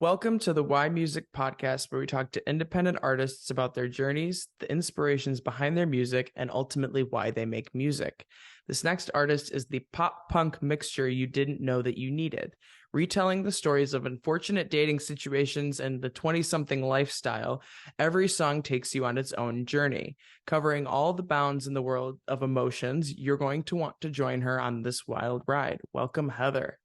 Welcome to the Why Music podcast, where we talk to independent artists about their journeys, the inspirations behind their music, and ultimately why they make music. This next artist is the pop punk mixture you didn't know that you needed, retelling the stories of unfortunate dating situations and the 20-something lifestyle. Every song takes you on its own journey, covering all the bounds in the world of emotions. You're going to want to join her on this wild ride. Welcome, Heather.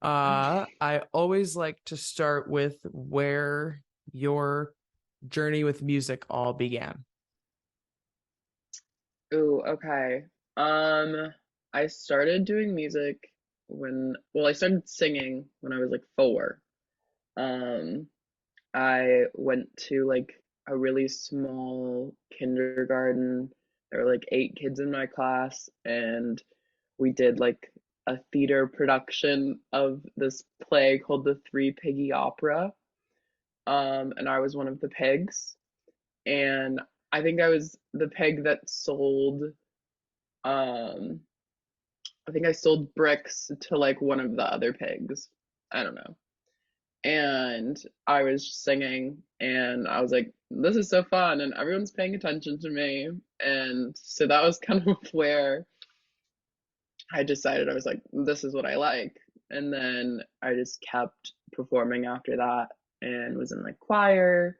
Hi. I always like to start with where your journey with music all began. Ooh, okay. Um, I started doing music I started singing when I was like 4. Um, I went to like a really small kindergarten. There were like 8 kids in my class, and we did like a theater production of this play called The Three Piggy Opera. And I was one of the pigs. And I think I was the pig that sold um I think I sold bricks to like one of the other pigs. I don't know. And I was singing and I was like, this is so fun and everyone's paying attention to me. And so that was kind of where I decided I was like, this is what I like. And then I just kept performing after that and was in like choir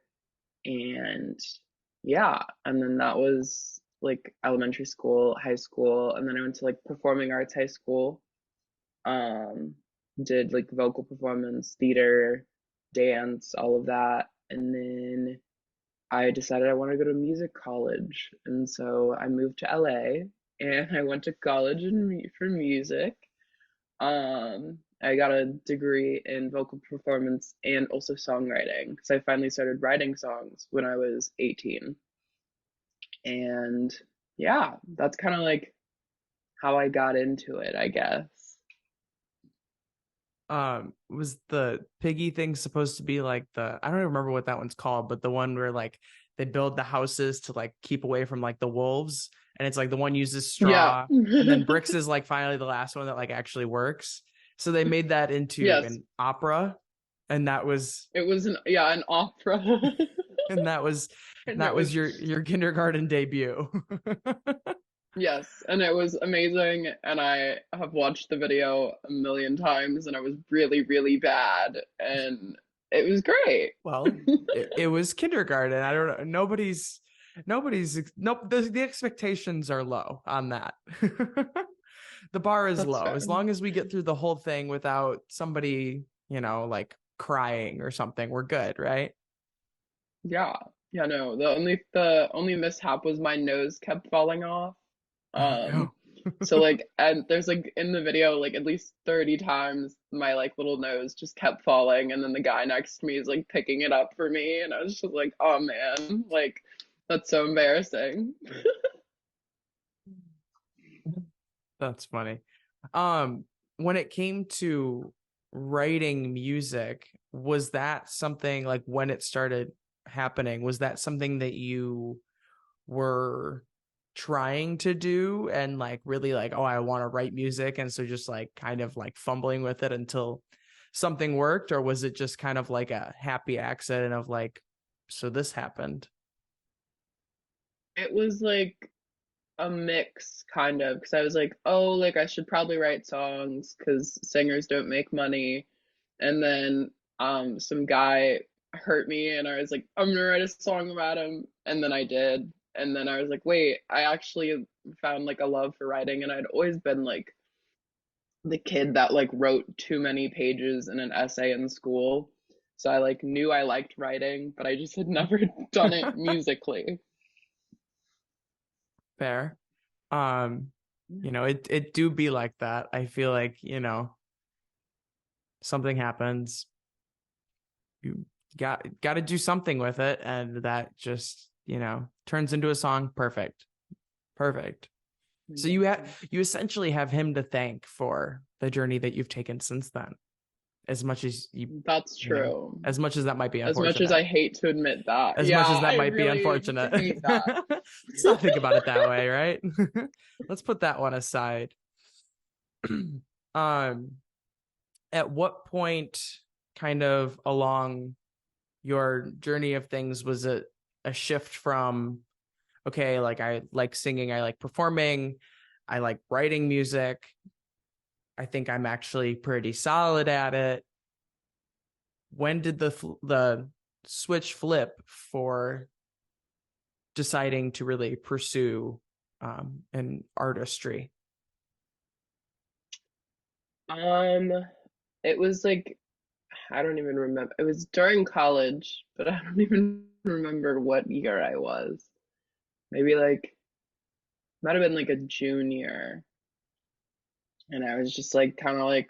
and yeah, and then that was like elementary school, high school, and then I went to like performing arts high school. Um, did like vocal performance, theater, dance, all of that, and then I decided I wanted to go to music college, and so I moved to LA and I went to college for music. I got a degree in vocal performance and also songwriting because I finally started writing songs when I was 18. And yeah, that's kind of like how I got into it, I guess. Was the piggy thing supposed to be like I don't even remember what that one's called, but the one where like they build the houses to like keep away from like the wolves, and it's like the one uses Yeah. straw, and then bricks is like finally the last one that like actually works. So they made that into Yes, an opera, and that was it was an opera. and that was And that it was was your kindergarten debut. yes, and it was amazing and I have watched the video a million times and I was really really bad and it was great. Well, it was kindergarten. I don't know. Nobody's nope. The expectations are low on that. The bar is That's low. fair. As long as we get through the whole thing without somebody, like crying or something, we're good, right? Yeah. Yeah, no. The only mishap was my nose kept falling off. Oh Um, no. so like, and there's like in the video, like at least 30 times my like little nose just kept falling, and then the guy next to me is like picking it up for me, and I was just like, oh man, like that's so embarrassing. That's funny. Um, when it came to writing music, was that something like when it started happening, was that something that you were trying to do and like really like, oh, I want to write music, and so just like kind of like fumbling with it until something worked, or was it just kind of like a happy accident of like, so this happened? It was like a mix kind of because I was like, oh, like I should probably write songs because singers don't make money. And then some guy hurt me and I was like, I'm gonna write a song about him. And then I did. And then I was like, wait, I actually found like a love for writing and I'd always been like the kid that like wrote too many pages in an essay in school. So I like knew I liked writing, but I just had never done it musically. Fair. um it do be like that. I feel like, something happens, you got to do something with it, and that just turns into a song. Perfect. So Exactly. you essentially have him to thank for the journey that you've taken since then, as much as That's true. as much as that might be As much as unfortunate. I hate to admit that. As Yeah, much as that I might be really unfortunate. hate that. Let's not think about it that way, right? Let's put that one aside. Um, at what point, kind of along your journey of things, was it a shift from, okay, like I like singing, I like performing, I like writing music, I think I'm actually pretty solid at it. When did the switch flip for deciding to really pursue an artistry? Um, it was like I don't even remember. It was during college, but I don't even remember what year I was. Maybe like might have been like a junior, and I was just like kind of like,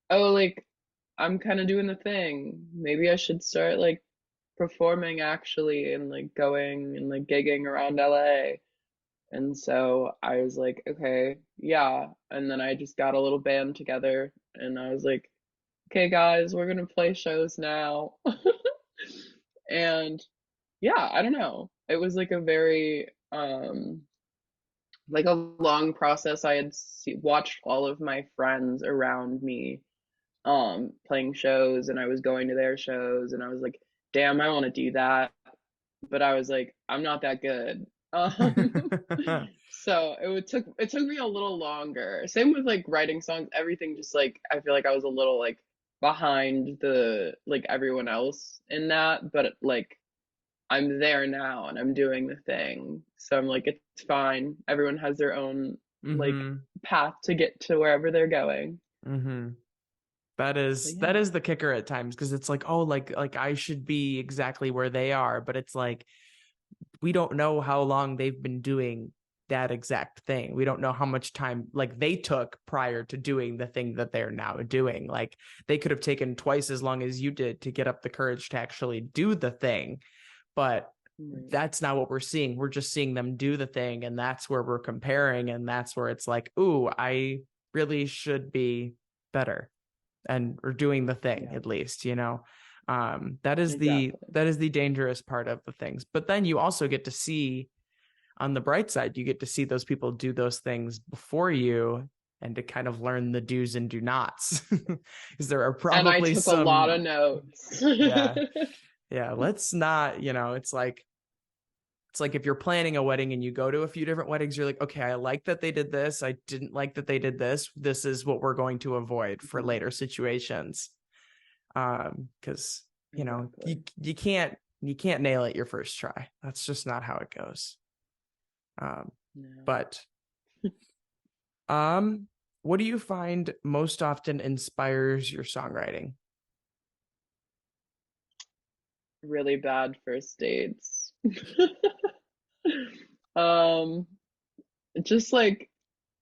oh, like I'm kind of doing the thing. Maybe I should start like performing actually and like going and like gigging around LA. And so I was like, okay, yeah. And then I just got a little band together and I was like, okay, guys, we're gonna play shows now. And yeah, I don't know. It was like a very like a long process. I had watched all of my friends around me playing shows and I was going to their shows and I was like, damn, I want to do that. But I was like, I'm not that good. So it took me a little longer. Same with like writing songs, everything just like I feel like I was a little like behind the like everyone else in that, but like I'm there now and I'm doing the thing. So I'm like it's fine. Everyone has their own like Mm-hmm. path to get to wherever they're going. Mm-hmm. That But is that yeah. is the kicker at times, because it's like, oh, like I should be exactly where they are, but it's like we don't know how long they've been doing that exact thing. We don't know how much time like they took prior to doing the thing that they're now doing. Like they could have taken twice as long as you did to get up the courage to actually do the thing, but Right. that's not what we're seeing. We're just seeing them do the thing, and that's where we're comparing, and that's where it's like, ooh, I really should be better and or doing the thing Yeah, at least, you know. That is the exactly. dangerous part of the things. But then you also get to see, on the bright side, you get to see those people do those things before you, and to kind of learn the do's and do nots. Because there are And I probably took a lot some, of notes. yeah, yeah, let's not, it's like if you're planning a wedding and you go to a few different weddings, you're like, okay, I like that they did this, I didn't like that they did this, this is what we're going to avoid for Mhm. later situations. Because Exactly. you can't nail it your first try. That's just not how it goes. um No. but um what do you find most often inspires your songwriting? Really bad first dates. Um, just like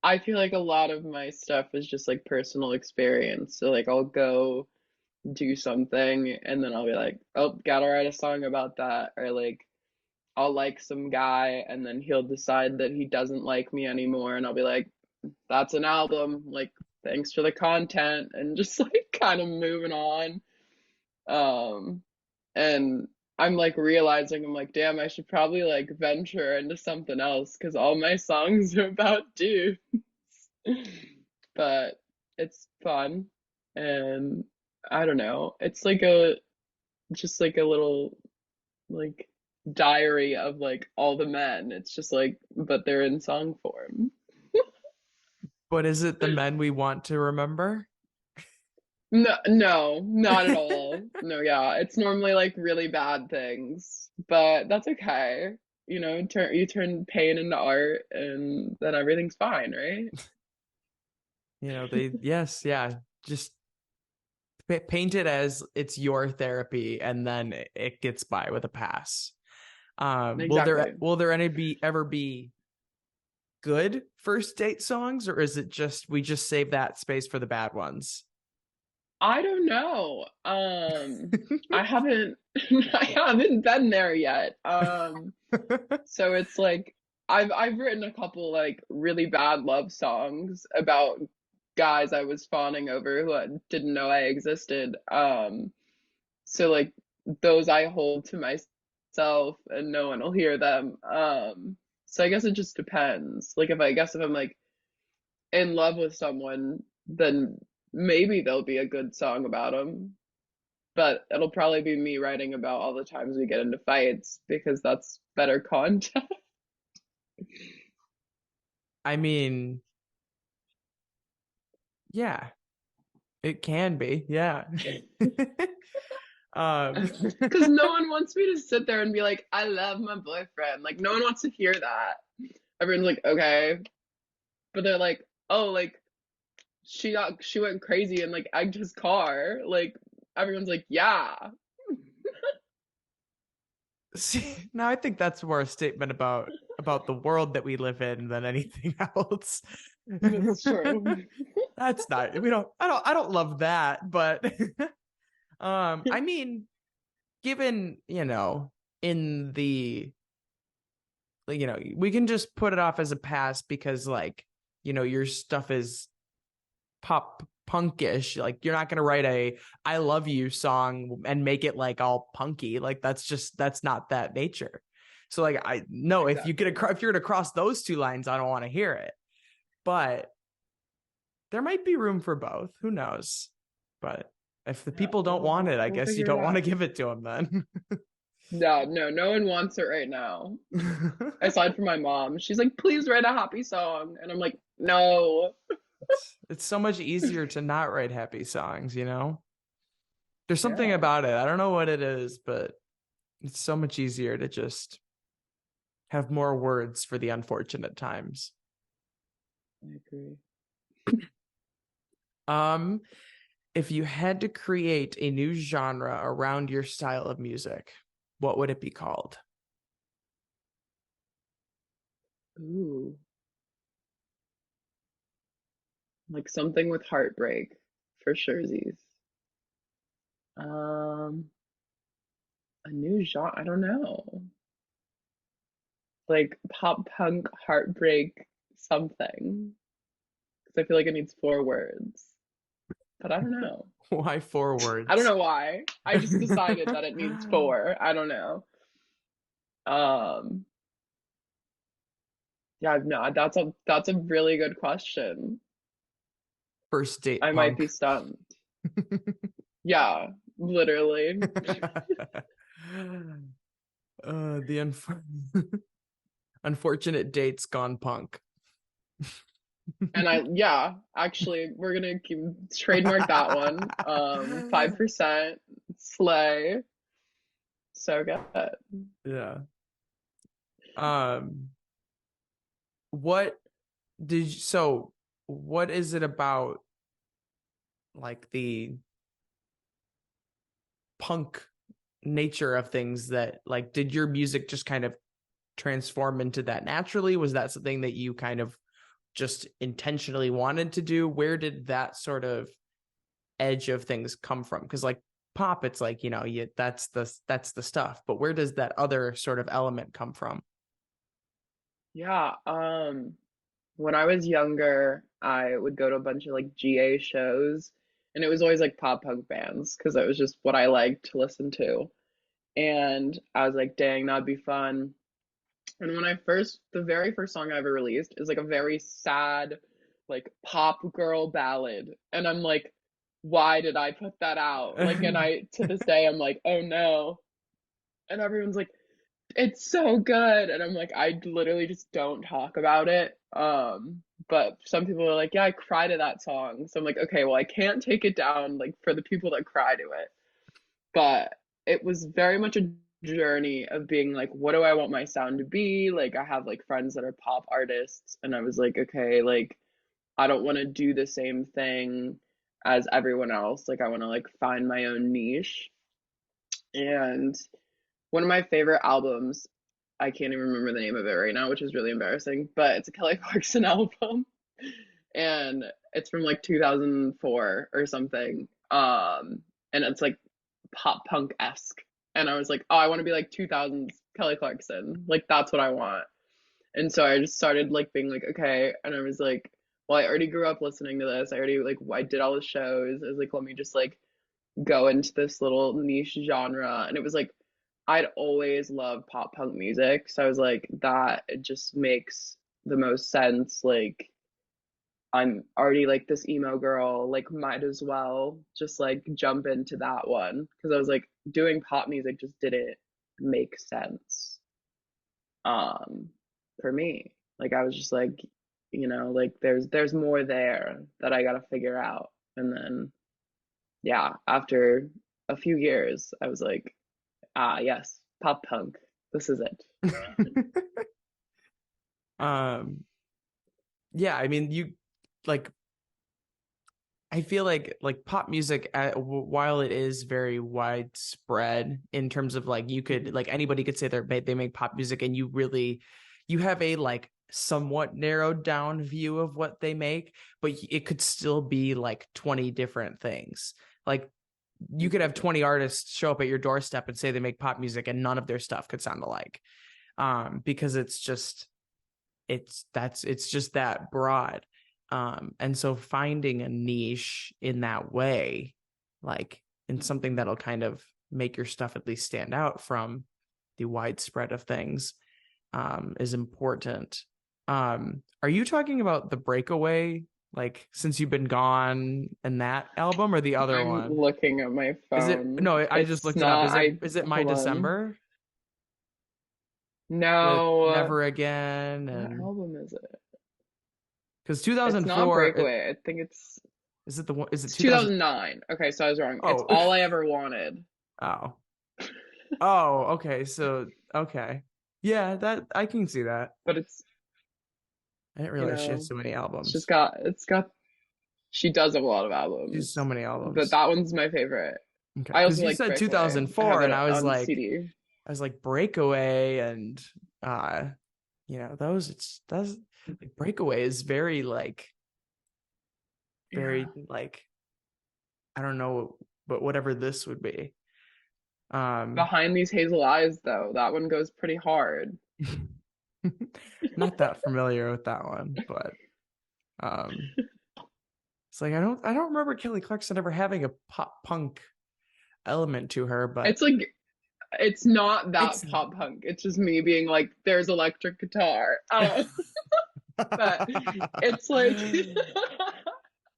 I feel like a lot of my stuff is just like personal experience. So like I'll go do something and then I'll be like, oh, gotta write a song about that. Or like I'll like some guy and then he'll decide that he doesn't like me anymore and I'll be like, that's an album. Like, thanks for the content and just like kind of moving on. Um, and I'm like realizing I'm like, damn, I should probably like venture into something else because all my songs are about dudes. But it's fun and I don't know. It's like a just like a little like diary of like all the men. It's just like but they're in song form. But is it the men we want to remember? No, no, not at all. No, yeah, it's normally like really bad things, but that's okay. You turn pain into art, and then everything's fine, right? They, yes, yeah, just paint it as it's your therapy, and then it gets by with a pass. Will there Exactly. ever be good first date songs, or is it just we just save that space for the bad ones? I don't know. I haven't, I haven't been there yet. So it's like I've written a couple like really bad love songs about guys I was fawning over who didn't know I existed. So like those I hold to myself and no one will hear them. So I guess it just depends. Like if I'm like in love with someone, then maybe there'll be a good song about him. But it'll probably be me writing about all the times we get into fights because that's better content. I mean, yeah, it can be. Yeah. um Because no one wants me to sit there and be like, I love my boyfriend. Like, no one wants to hear that. Everyone's like, okay. But they're like, oh, like, she went crazy and like egged his car. Like, everyone's like, yeah. See, now I think that's more a statement about the world that we live in than anything else. That's true. That's not we don't I don't love that, but I mean, given, in the we can just put it off as a pass because like, your stuff is pop punkish. Like you're not going to write a I love you song and make it like all punky. Like that's not that nature. So like I no, if Exactly. if you're to cross those two lines, I don't want to hear it. But there might be room for both. Who knows? But if the Yeah, people don't want it, I we'll guess you figure it don't want to out. give it to them then. No, no, no one wants it right now. Aside from my mom. She's like, please write a happy song. And I'm like, no. it's so much easier to not write happy songs, you know? There's something Yeah, about it. I don't know what it is, but it's so much easier to just have more words for the unfortunate times. I agree. Um, if you had to create a new genre around your style of music, what would it be called? Ooh, like something with heartbreak for surezies. Um, a new genre, I don't know. Like pop punk heartbreak something. Because I feel like it needs 4 words. But I don't know. Why four I don't words? know why. I just decided that it needs four. I don't know. Um, yeah, no, that's a really good question. First date I might be punk. stumped. Yeah, literally. The unfortunate dates gone punk. And yeah, actually, we're gonna keep trademark that one. 5% slay. So good. Yeah. Um, what so what is it about like the punk nature of things that like did your music just kind of transform into that naturally? Was that something that you kind of just intentionally wanted to do? Where did that sort of edge of things come from? Because like pop, it's like, that's the stuff. But where does that other sort of element come from? Yeah, when I was younger, I would go to a bunch of like GA shows, and it was always like pop punk bands because that was just what I liked to listen to. And I was like, dang, that'd be fun. And the very first song I ever released is like a very sad, like pop girl ballad. And I'm like, why did I put that out? Like, and to this day, I'm like, oh no. And everyone's like, it's so good. And I'm like, I literally just don't talk about it. But some people are like, yeah, I cry to that song. So I'm like, okay, well, I can't take it down like for the people that cry to it. But it was very much a journey of being like, what do I want my sound to be? Like, I have like friends that are pop artists, and I was like, okay, like, I don't want to do the same thing as everyone else. Like, I want to like find my own niche. And one of my favorite albums, I can't even remember the name of it right now, which is really embarrassing, but it's a Kelly Clarkson album. And it's from like 2004 or something. And it's like pop punk esque. And I was like, oh, I want to be like 2000s Kelly Clarkson. Like, that's what I want. And so I just started like being like, okay. And I was like, well, I already grew up listening to this. I already like, I did all the shows. I was like, let me just like go into this little niche genre. And it was like, I'd always loved pop punk music. So I was like, that it just makes the most sense. Like, I'm already like this emo girl, like might as well just like jump into that one because I was like doing pop music just didn't make sense um for me. Like I was just like, like there's more there that I gotta figure out. And then yeah, after a few years, I was like, ah yes, pop punk. This is it. um yeah, I mean, you like I feel like pop music, while it is very widespread in terms of like you could Mhm. like anybody could say they make pop music, and you have a like somewhat narrowed down view of what they make, but it could still be like 20 different things. Like you could have Exactly. 20 artists show up at your doorstep and say they make pop music, and none of their stuff could sound alike. Because it's just that broad. And so finding a niche in that way, like in something that'll kind of make your stuff at least stand out from the widespread of things, is important. Are you talking about the Breakaway, like Since You've Been Gone, and that album, or the other I'm one? looking at my Is it phone. no, I just It's looked it up. not, I Is it My hold on. December with No, Never Again? what And album is it? because It's not 2004, Breakaway. I think is it the one? Is it it's 2000? 2009. Okay, so I was wrong. It's Oh, All I Ever Wanted. oh, oh. Okay, so okay, yeah, that I can see that. But it's, I didn't you realize she had know, so many albums. it's got she does have a lot of She's so albums, many but albums. that one's my favorite. Okay, I because also you like said Breakaway. I 2004, have and it on CD. I was like Breakaway, and those that's like, Breakaway is very like Yeah. very like I don't know, but whatever this would be. Um, Behind These Hazel Eyes, though, that one goes pretty hard. not that familiar with that one, but um, it's like I don't remember Kelly Clarkson ever having a pop punk element to her, but It's like it's not that it's pop punk. It's just me being like, there's electric guitar. But it's like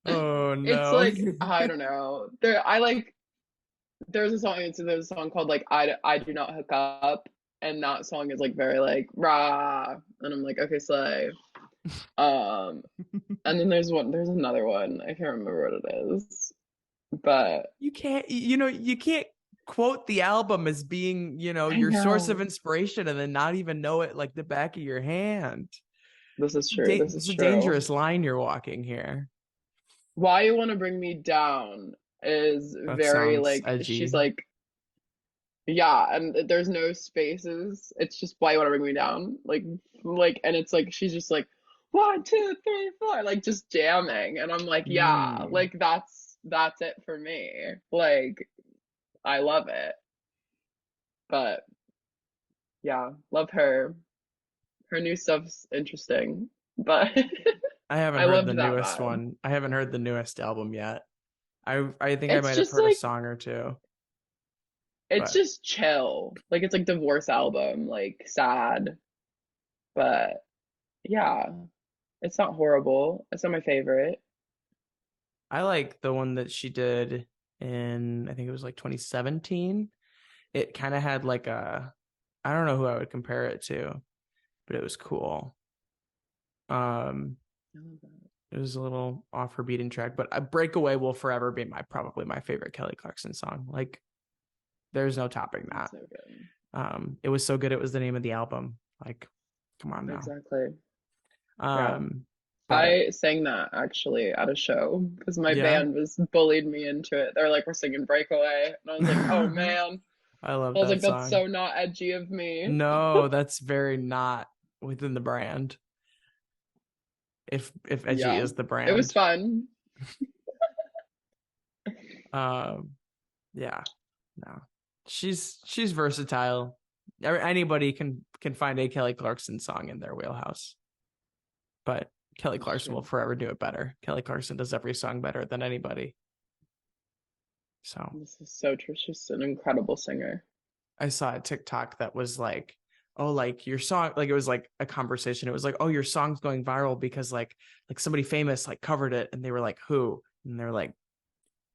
oh it's no. like I don't know. There's a song called like I Do Not Hook Up, and that song is like very like rah, and I'm like okay slay. Um, and then there's another one I can't remember what it is, but You can't quote the album as being, I your source of know inspiration and then not even know it like the back of your hand. this is true. This It's is a true. dangerous line you're walking here. Why You Want to Bring Me Down is That very sounds like she's edgy. like yeah, and there's no spaces. It's just why you want to bring me down, and it's like she's just like 1, 2, 3, 4, like just jamming, and I'm like, yeah, Mm. like that's it for me. Like I love it, but yeah, love her. Her new stuff's interesting, but I haven't I heard the loved that newest vibe. one. I haven't heard the newest album yet. I think I It's might have just heard a like song or two, it's but just chill, like it's like divorce album, like sad, but yeah, it's not horrible. It's not my favorite. I like the one that she did in, I think it was like 2017. It kind of had like I don't know who I would compare it to, but it was cool. Um, I love that. it was a little off her beaten track, but Breakaway will forever be probably my favorite Kelly Clarkson song. Like there's no topping It's that. so good. It was so good it was the name of the album. Like, come on now. Exactly. Yeah. Um, but I sang that actually at a show because my yeah. band was bullied me into it. They're like, we're singing Breakaway. And I was like, oh man. I love I was that like, that's song. so not edgy of me. No, that's very not within the brand. If edgy Yeah. is the It was brand. fun. Um, yeah, no, she's versatile. Anybody can find a Kelly Clarkson song in their wheelhouse, but Kelly It's Clarkson will true. forever do it better. Kelly Clarkson does every song better than anybody. So This is so true. She's an incredible singer. I saw a TikTok that was like oh, like your song, like it was like a conversation. It was like, oh, your song's going viral because like somebody famous like covered it, and they were like, who? And they're like,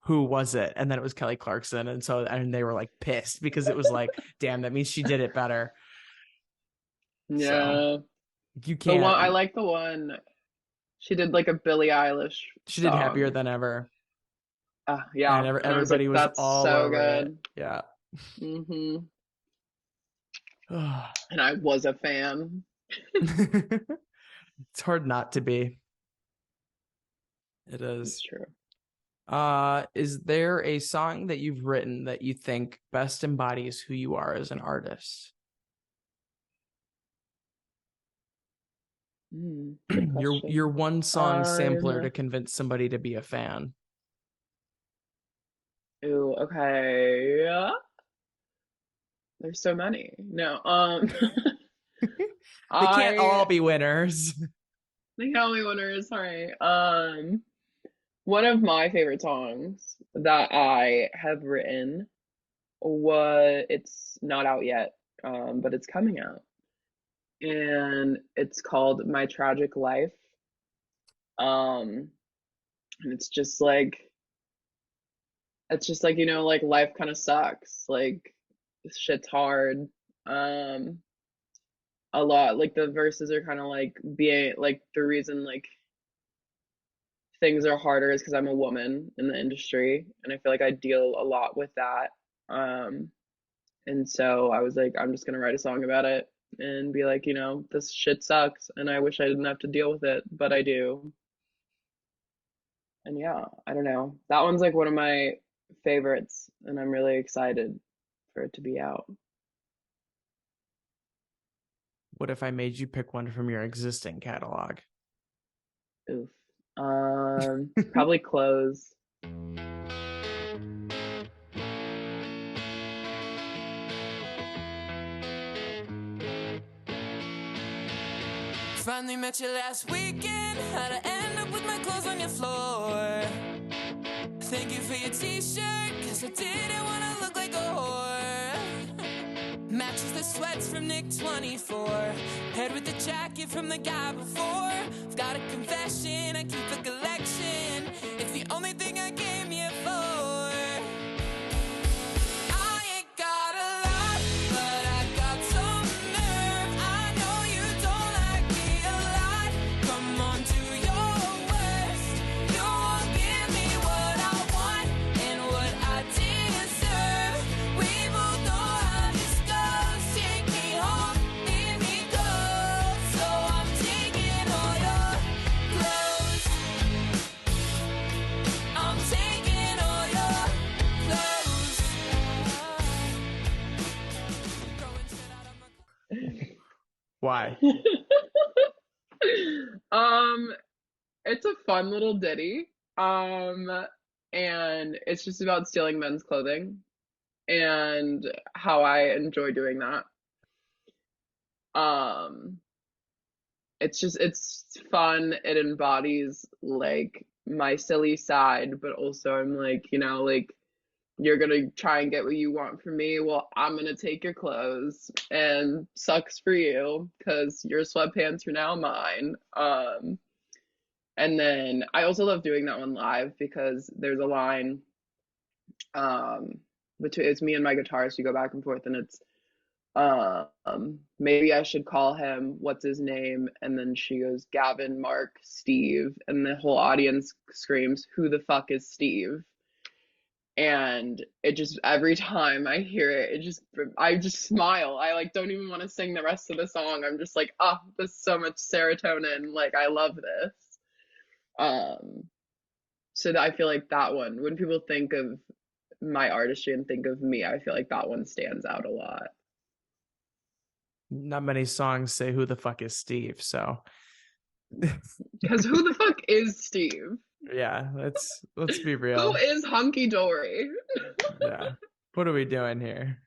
who was it? And then it was Kelly Clarkson, and they were like pissed because it was like, damn, that means she did it better. So Yeah. you The one I can't. like the one she did like a Billie Eilish She did happier song. than ever, Yeah, and and I was like, everybody was that's all so over it. good. Yeah. Hmm. It's And I was a fan. hard not to be. It It's is. true. Is there a song that you've written that you think best embodies who you are as an artist? Good Your question. one song sampler to convince somebody to be a fan. Ooh, okay. There's so many. No, They can't all I be winners. the only winner is sorry. One of my favorite songs that I have written it's not out yet, but it's coming out, and it's called My Tragic Life. And it's just like, like life kind of sucks. Like shit's hard. Um, a lot. Like the verses are kind of like being like the reason like things are harder is because I'm a woman in the industry, and I feel like I deal a lot with that. Um, and so I was like, I'm just gonna write a song about it and be like, this shit sucks, and I wish I didn't have to deal with it, but I do. And yeah, I don't know. That one's like one of my favorites, and I'm really excited for it to be out. What if I made you pick one from your existing catalog? Oof. Probably Close. Finally met you last weekend. How'd I end up with my clothes on your floor? Thank you for your t-shirt, cause I didn't wanna look like a whore. Matches the sweats from Nick 24, paired with the jacket from the guy before. I've got a confession, I keep a collection. It's the only thing I came here for. I ain't got a lot, but I got some nerve. I know you don't like me a lot. Come on, do your worst. You won't give me what I want and what I deserve. We both know how this goes. Take me home, leave me cold. So I'm taking all your clothes. I'm taking all your clothes. Throwing shit out of my Why? Um, it's a fun little ditty. Um, and it's just about stealing men's clothing and how I enjoy doing that. Um, it's fun. It embodies like my silly side, but also I'm like, like you're gonna try and get what you want from me. Well, I'm gonna take your clothes and sucks for you because your sweatpants are now mine. And then I also love doing that one live because there's a line um between it's me and my guitarist. We go back and forth, and it's maybe I should call him what's his name, and then she goes Gavin, Mark, Steve, and the whole audience screams, who the fuck is Steve? And it just every time I hear it, I just smile. I like don't even want to sing the rest of the song. I'm just like, oh, there's so much serotonin. Like I love this. Um, so that I feel like that one, when people think of my artistry and think of me, I feel like that one stands out a lot. Not many songs say who the fuck is Steve, so Because who the fuck is Steve? yeah, let's be Who real. is Hunky Dory? Yeah. What are we doing here?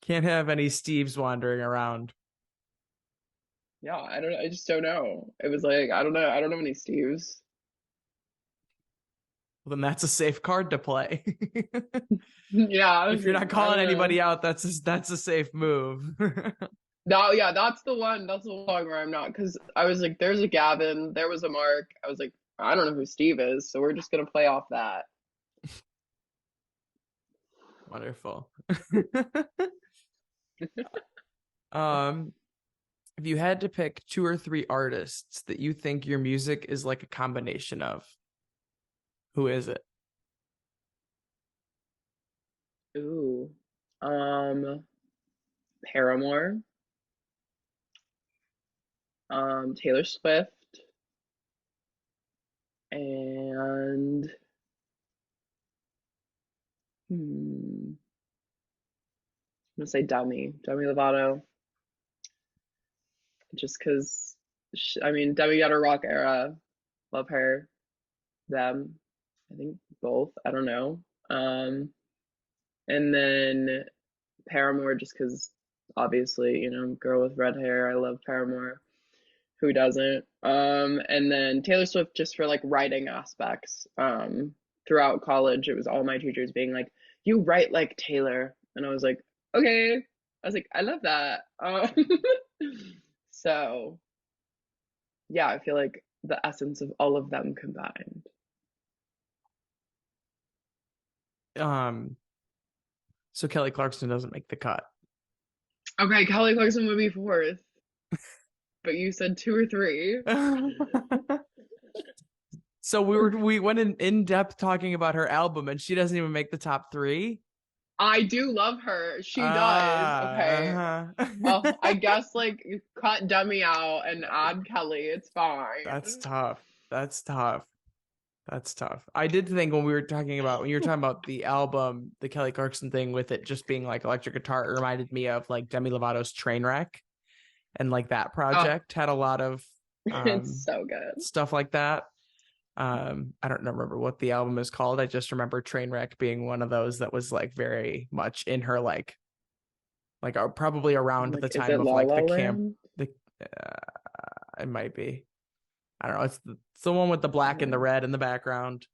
Can't have any Steves wandering around. Yeah, I don't. I just don't know. It was like I don't know. I don't know any Steves. Well, then that's a safe card to play. Yeah, If you're not I calling don't know. anybody out, that's a safe move. No, yeah, that's the one. That's the one where I'm not, because I was like, there's a Gavin, there was a Mark. I was like, I don't know who Steve is, so we're just gonna play off that. Wonderful. um, if you had to pick 2 or 3 artists that you think your music is like a combination of, who is it? Ooh. Paramore, Taylor Swift, and I'm gonna say Demi Lovato, just because, I mean, Demi got her rock era, love her, them, I think both, I don't know. And then Paramore, just because obviously, girl with red hair, I love Paramore. Who doesn't? And then Taylor Swift just for like writing aspects. Throughout college, it was all my teachers being like, "You write like Taylor," and I was like, "Okay." I was like, "I love that." So yeah, I feel like the essence of all of them combined. Um, so Kelly Clarkson doesn't make the cut. Okay, Kelly Clarkson would be fourth, but you said 2 or 3. So we went in depth talking about her album, and she doesn't even make the top 3. I do love her. She does. Okay. Uh-huh. I guess like you cut Demi out and add Kelly. It's fine. That's tough. That's tough. That's tough. I did think when you were talking about the album, the Kelly Clarkson thing with it just being like electric guitar, it reminded me of like Demi Lovato's Trainwreck, and like that Oh, project had a lot of it's so good. stuff like that. I don't remember what the album is called. I just remember Trainwreck being one of those that was like very much in her like probably around the Like, is time it of La like La the camp. Land? It might be. I don't know. It's the one with the black and the Yeah. red in the background.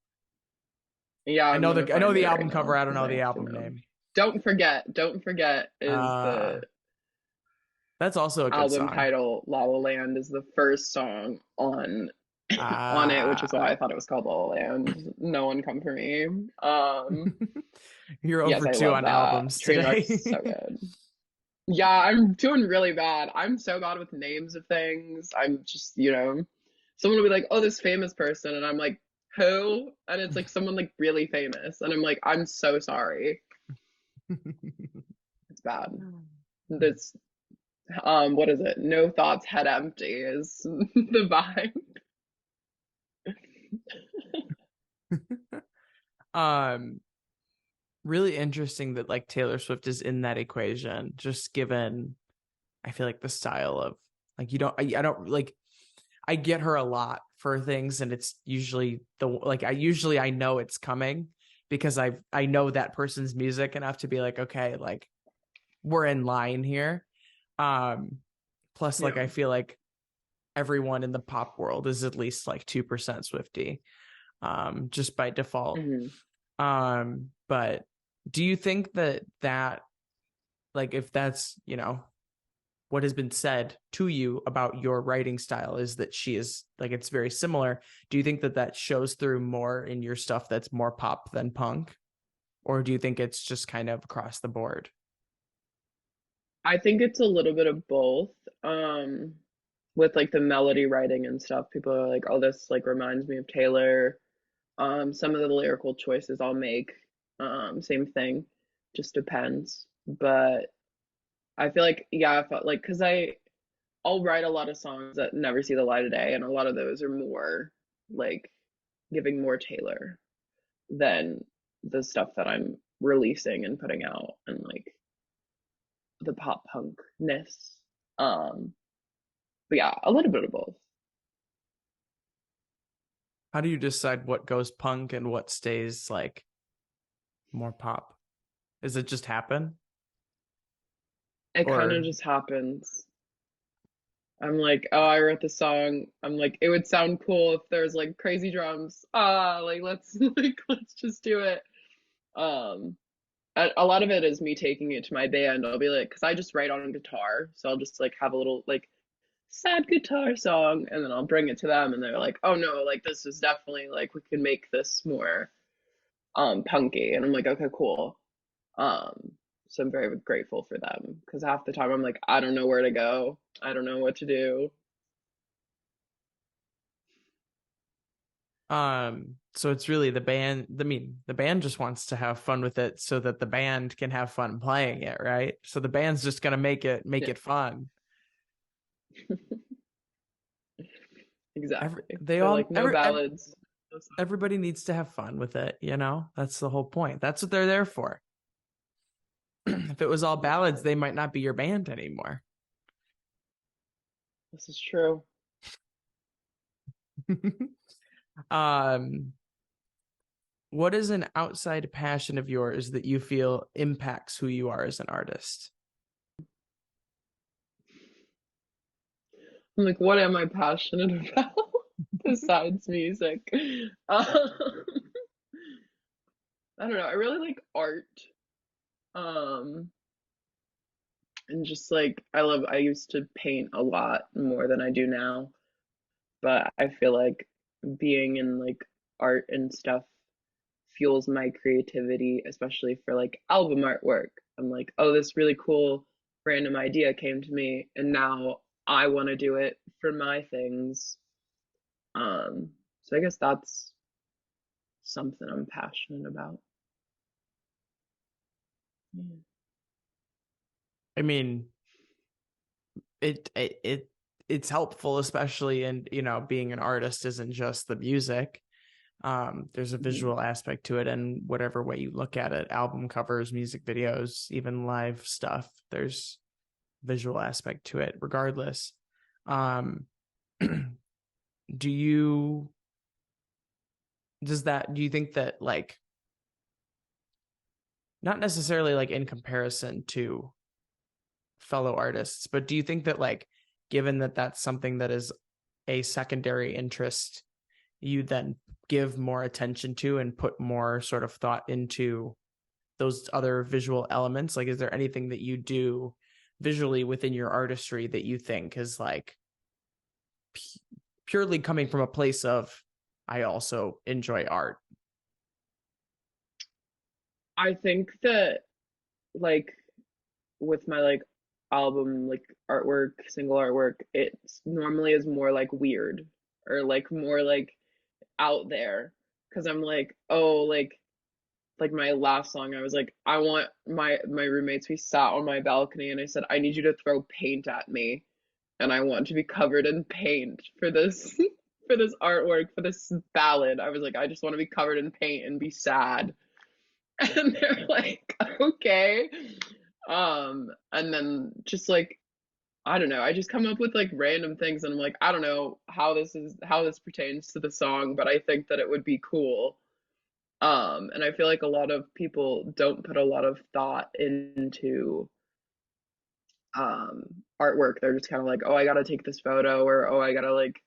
Yeah, I I'm know gonna I know find the it right album cover. now I don't because know I the have to album know. name. Don't Forget is Uh, the that's also a good album song. title. La La Land is the first song on it, which is why I thought it was called La La Land. No one come for me. You're Yes, over I 2 love on that. albums Trainwreck's so today. good. Yeah, I'm doing really bad. I'm so bad with names of things. I'm just, someone will be like, "Oh, this famous person," and I'm like, "Who?" And it's like someone like really famous, and I'm like, "I'm so sorry." It's bad. This, what is it? No thoughts, head empty is the vibe. um, really interesting that like Taylor Swift is in that equation, just given I feel like the style of like I don't like I get her a lot for things, and it's usually I know it's coming because I know that person's music enough to be like, okay, like we're in line here. Plus like Yeah. I feel like everyone in the pop world is at least like 2% Swiftie, just by default. Hmm. But do you think that like if that's, what has been said to you about your writing style is that she is like it's very similar. Do you think that shows through more in your stuff that's more pop than punk? Or do you think it's just kind of across the board? I think it's a little bit of both. Um, with like the melody writing and stuff, people are like, "Oh, this like reminds me of Taylor." Some of the lyrical choices I'll make, same thing, just depends. But I feel like, yeah, I felt like, because I'll write a lot of songs that never see the light of day, and a lot of those are more like giving more Taylor than the stuff that I'm releasing and putting out, and like the pop punkness. Um, but yeah, a little bit of both. How do you decide what goes punk and what stays like more pop? Does it just happen? It kind Or of just happens. I'm like, oh, I wrote the song. I'm like, it would sound cool if there's like crazy drums. Like let's let's just do it. Um, a lot of it is me taking it to my band. I'll be like, because I just write on guitar, so I'll just like have a little like sad guitar song, and then I'll bring it to them, and they're like, oh no, like this is definitely like we can make this more punky, and I'm like, okay, cool. Um, so I'm very grateful for them because half the time I'm like, I don't know where to go, I don't know what to do. So it's really the band, I mean, the band just wants to have fun with it so that the band can have fun playing it, right? So the band's just gonna make Yeah, it fun. exactly. They They're all like, no ballads, no songs. everybody needs to have fun with it, you know? That's the whole point. That's what they're there for. If it was all ballads, they might not be your band anymore. This is true. um, what is an outside passion of yours that you feel impacts who you are as an artist? I'm like, what am I passionate about besides music? I don't know. I really like art. Um, and just like I used to paint a lot more than I do now, but I feel like being in like art and stuff fuels my creativity, especially for like album artwork. I'm like, oh, this really cool random idea came to me, and now I want to do it for my things. So I guess that's something I'm passionate about. Yeah. I mean, it's helpful, especially in, you know, being an artist isn't just the music. There's a Mhm. visual aspect to it, and whatever way you look at it, album covers, music videos, even live stuff, there's visual aspect to it regardless. Um, do you do you think that, like, not necessarily like in comparison to fellow artists, but do you think that, like, given that that's something that is a secondary interest, you then give more attention to and put more sort of thought into those other visual elements? Like, is there anything that you do visually within your artistry that you think is like purely coming from a place of, I also enjoy art? I think that like with my like album like artwork, single artwork, it normally is more like weird or like more like out there because I'm like, oh, like my last song, I was like, I want my roommates. We sat on my balcony, and I said, I need you to throw paint at me, and I want to be covered in paint for this for this artwork for this ballad. I was like, I just want to be covered in paint and be sad, and they're like, okay. And then just like I don't know, I just come up with like random things, and I'm like, I don't know how this pertains to the song, but I think that it would be cool. And I feel like a lot of people don't put a lot of thought into um artwork. They're just kind of like, oh, I gotta take this photo, or oh, I gotta like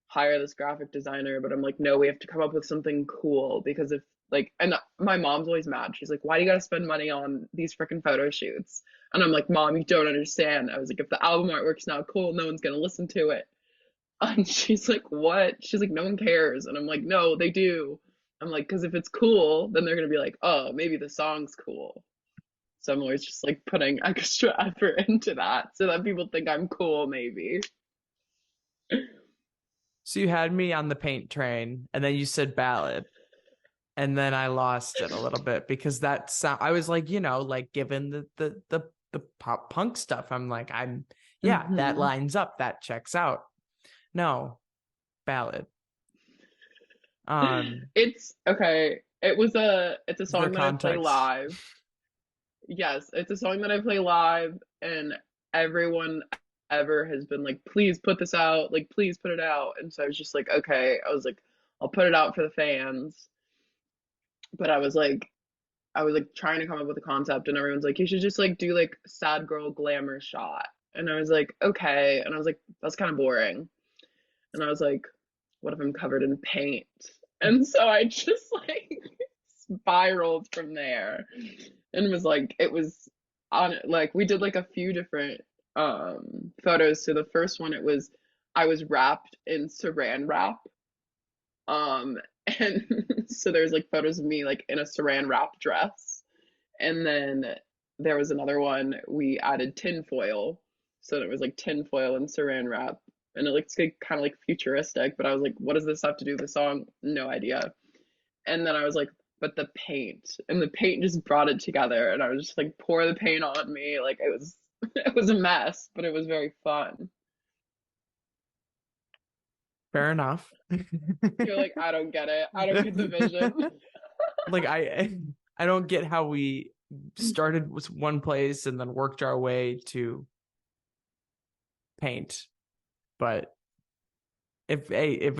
hire this graphic designer. But I'm like, no, we have to come up with something cool because if like, and my mom's always mad. She's like, why do you gotta spend money on these freaking photo shoots? And I'm like, Mom, you don't understand. I was like, if the album artwork's not cool, no one's gonna listen to it. And she's like, what? She's like, no one cares. And I'm like, no, they do. I'm like, because if it's cool, then they're gonna be like, oh, maybe the song's cool. So I'm always just like putting extra effort into that so that people think I'm cool, maybe. So you had me on the paint train, and then you said ballad, and then I lost it a little bit because that sound, I was like, you know, like, given the pop punk stuff, I'm like, yeah, that Hmm. lines up, that checks out. No, ballad. Um, It's okay. It's a the song that I play context. live. Yes, it's a song that I play live, and everyone ever has been like, please put this out, like please put it out. And so I was just like, okay, I was like, I'll put it out for the fans. But I was like trying to come up with a concept, and everyone's like, you should just like do like sad girl glamour shot. And I was like, okay. And I was like, that's kind of boring. And I was like, what if I'm covered in paint? And so I just like spiraled from there and was like, it was on like we did like a few different photos. So the first one, it was I was wrapped in saran wrap. Um and so there's like photos of me like in a saran wrap dress. And then there was another one we added tin foil. So it was like tin foil and saran wrap. And it looks like kind of like futuristic, but I was like, what does this have to do with the song? No idea. And then I was like, but the paint. And the paint just brought it together. And I was just like, pour the paint on me. Like it was it was a mess, but it was very fun. Fair enough. You're like, I don't get it. I don't get the vision. Like I don't get how we started with one place and then worked our way to paint. But if if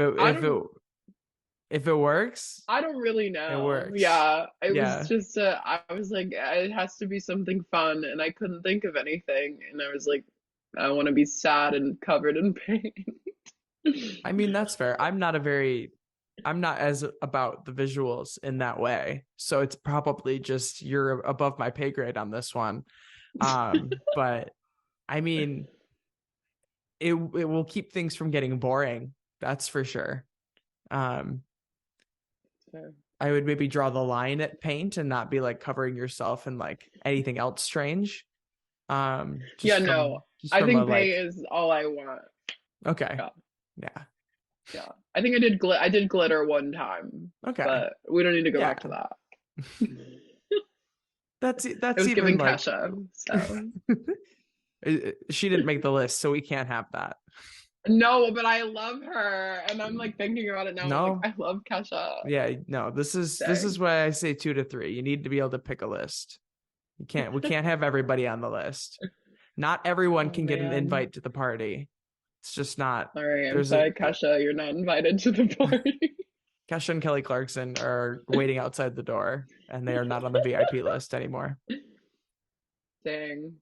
it works, I don't really it know. works. Yeah, it Yeah. was just I was like, it has to be something fun, and I couldn't think of anything, and I was like, I want to be sad and covered in paint. I mean, that's fair. I'm not as about the visuals in that way. So it's probably just you're above my pay grade on this one. But I mean, it will keep things from getting boring. That's for sure. So, I would maybe draw the line at paint and not be like covering yourself in like anything else strange. yeah, no, I from a think like, paint is all I want. okay. Yeah, Yeah. yeah. I think I did glitter one time, Okay. but we don't need to go Yeah. back to that. That's It that's was even giving like Kesha, so. she didn't make the list, so we can't have that. No, but I love her, and I'm like thinking about it now. I'm No. like, I love Kesha. Yeah, no, this is why I say 2 to 3. You need to be able to pick a list. We can't have everybody on the list. Not everyone Oh can get an man. invite to the party. It's just not. All right, I'm There's sorry, Kesha, you're not invited to the party. Kesha and Kelly Clarkson are waiting outside the door, and they are not on the VIP list anymore. Dang.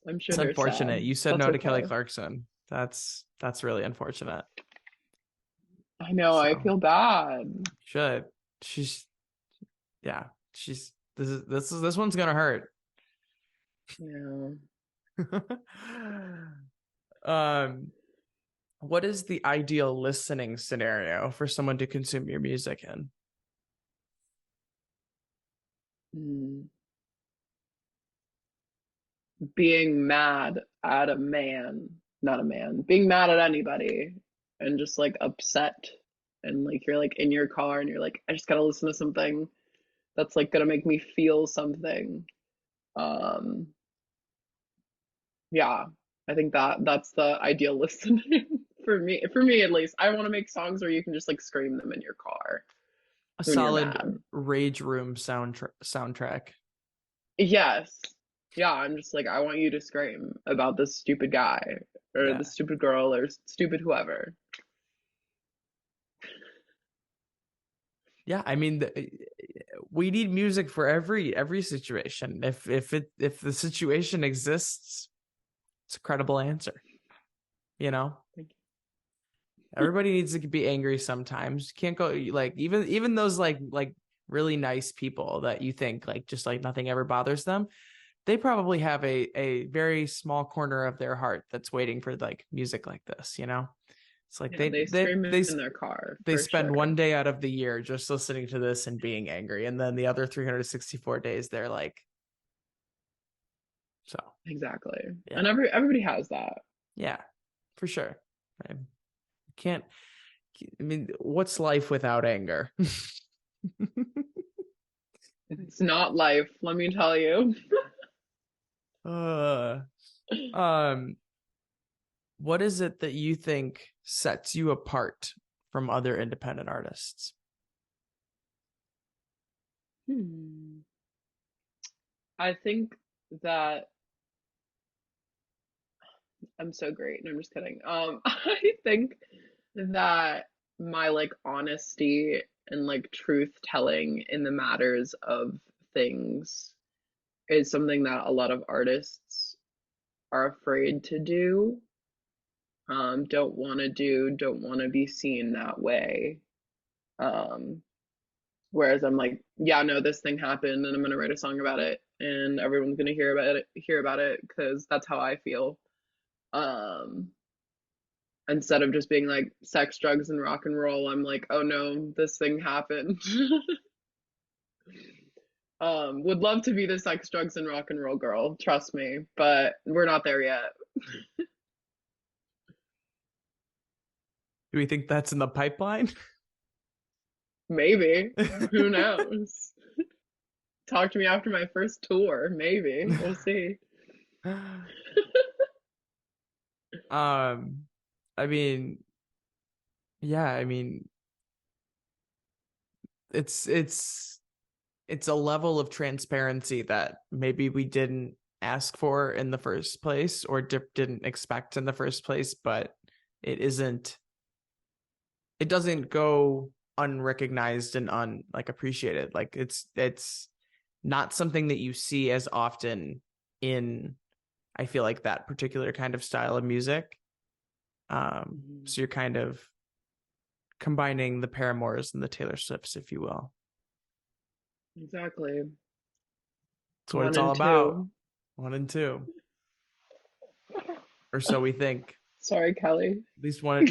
I'm sure It's they're unfortunate. sad. You said That's no to Kelly okay. Clarkson. That's really unfortunate. I know, I So, feel bad. should. She's yeah. She's this one's gonna hurt. Yeah. What is the ideal listening scenario for someone to consume your music in? Being mad at a man, not a man, being mad at anybody and just like upset and like you're like in your car and you're like, I just gotta listen to something that's like gonna make me feel something. Um, yeah, I think that's the ideal listening for me at least. I want to make songs where you can just like scream them in your car A when you're solid mad. rage room soundtrack. Yes. Yeah, I'm just like, I want you to scream about this stupid guy or Yeah. the stupid girl or stupid whoever. Yeah, I mean, we need music for every situation. If the situation exists, it's a credible answer. You know, Thank everybody needs to be angry sometimes. You can't go like even those like really nice people that you think like just like nothing ever bothers them. They probably have a very small corner of their heart that's waiting for like music like this. You know, it's like Yeah, they scream in their car they for spend sure. one day out of the year just listening to this and being angry, and then the other 364 days they're like, so Exactly. yeah. And everybody has that. Yeah, for sure. I can't. I mean, what's life without anger? It's not life, let me tell you. uh, um, what is it that you think sets you apart from other independent artists? I think that I'm so great, and I'm just kidding. I think that my like honesty and like truth telling in the matters of things is something that a lot of artists are afraid to do, don't want to do, don't want to be seen that way. Um, Whereas I'm like, yeah, no, this thing happened and I'm gonna write a song about it and everyone's gonna hear about it because that's how I feel. Um, Instead of just being like sex, drugs, and rock and roll, I'm like, oh no, this thing happened. Would love to be the sex, drugs, and rock and roll girl, trust me, but we're not there yet. Do we think that's in the pipeline? Maybe. Who knows? Talk to me after my first tour, maybe. We'll see. I mean, yeah, I mean, it's a level of transparency that maybe we didn't ask for in the first place or didn't expect in the first place, but it doesn't go unrecognized and appreciated. Like it's not something that you see as often in, I feel like, that particular kind of style of music. So you're kind of combining the Paramores and the Taylor Swifts, if you will. Exactly. That's what One it's all and about. two. 1 and 2, or so we think. Sorry, Kelly. At least one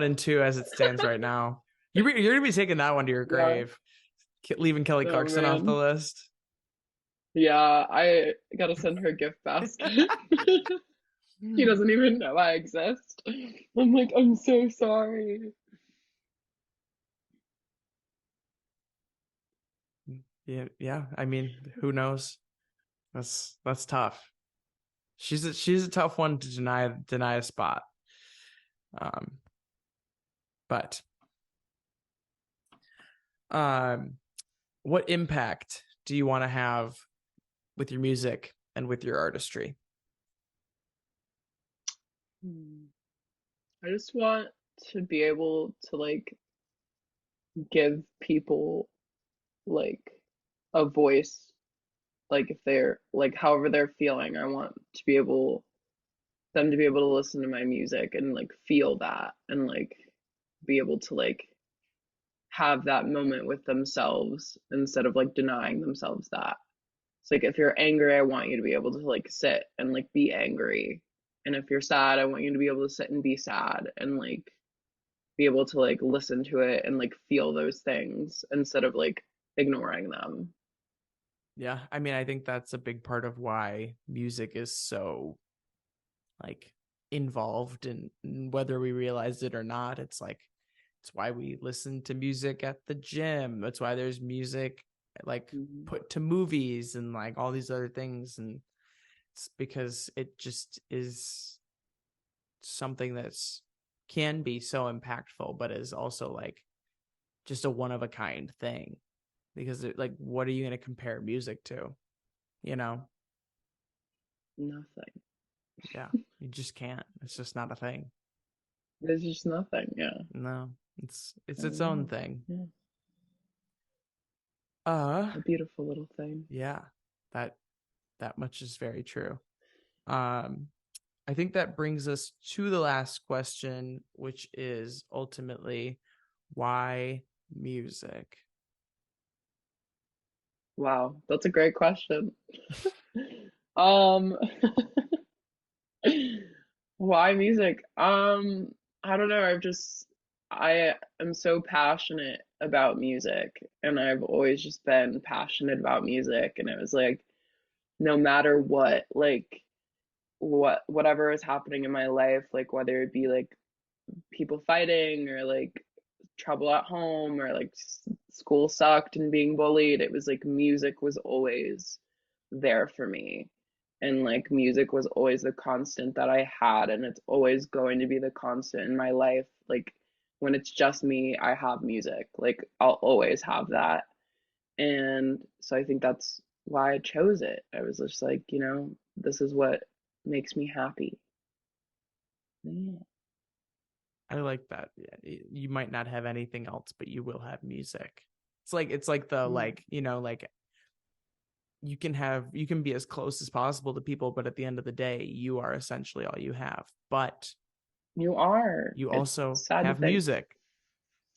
and 2 as it stands right now. You're gonna be taking that one to your Yeah. grave, leaving Kelly Oh, Clarkson off the man. list. Yeah, I gotta send her a gift basket. He doesn't even know I exist. I'm like, I'm so sorry. Yeah. I mean, who knows? That's tough. She's a tough one to deny a spot. But what impact do you want to have with your music and with your artistry? I just want to be able to like give people like a voice, like if they're like however they're feeling. I want to be able them to be able to listen to my music and like feel that and like be able to like have that moment with themselves instead of like denying themselves that. It's like if you're angry, I want you to be able to like sit and like be angry. And if you're sad, I want you to be able to sit and be sad and like be able to like listen to it and like feel those things instead of like ignoring them. Yeah, I mean, I think that's a big part of why music is so like involved in whether we realize it or not. It's like it's why we listen to music at the gym. That's why there's music like put to movies and like all these other things, and it's because it just is something that's can be so impactful, but is also like just a one of a kind thing. Because like, what are you going to compare music to? You know? Nothing. Yeah, you just can't. It's just not a thing. There's just nothing. Yeah. No, it's its own thing. Yeah. A beautiful little thing. Yeah, that much is very true. I think that brings us to the last question, which is ultimately, why music? Wow, that's a great question. um Why music? I don't know. I am so passionate about music and I've always just been passionate about music and it was like no matter what, like whatever is happening in my life, like whether it be like people fighting or like trouble at home or like school sucked and being bullied, it was like music was always there for me. And like music was always the constant that I had, and it's always going to be the constant in my life. Like when it's just me, I have music. Like I'll always have that. And so I think that's why I chose it. I was just like, this is what makes me happy. Yeah. I like that. Yeah, you might not have anything else, but you will have music. It's like the like you can be as close as possible to people, but at the end of the day, you are essentially all you have. But You are. you It's also sad to have think. music.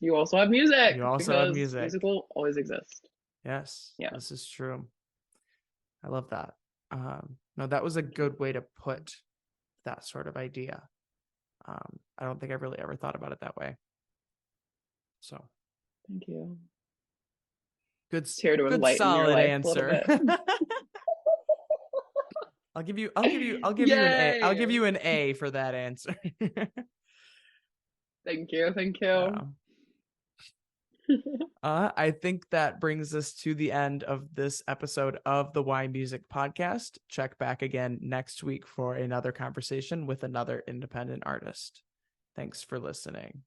You also have music. You also have because music. Music will always exist. Yes. Yeah. This is true. I love that. No, that was a good way to put that sort of idea. I don't think I've really ever thought about it that way. So Thank you. good, Here to good enlighten your solid life a little answer. bit. I'll give you an A. I'll give Yay! you an A for that answer. Thank you. Yeah. I think that brings us to the end of this episode of the Why Music podcast. Check back again next week for another conversation with another independent artist. Thanks for listening.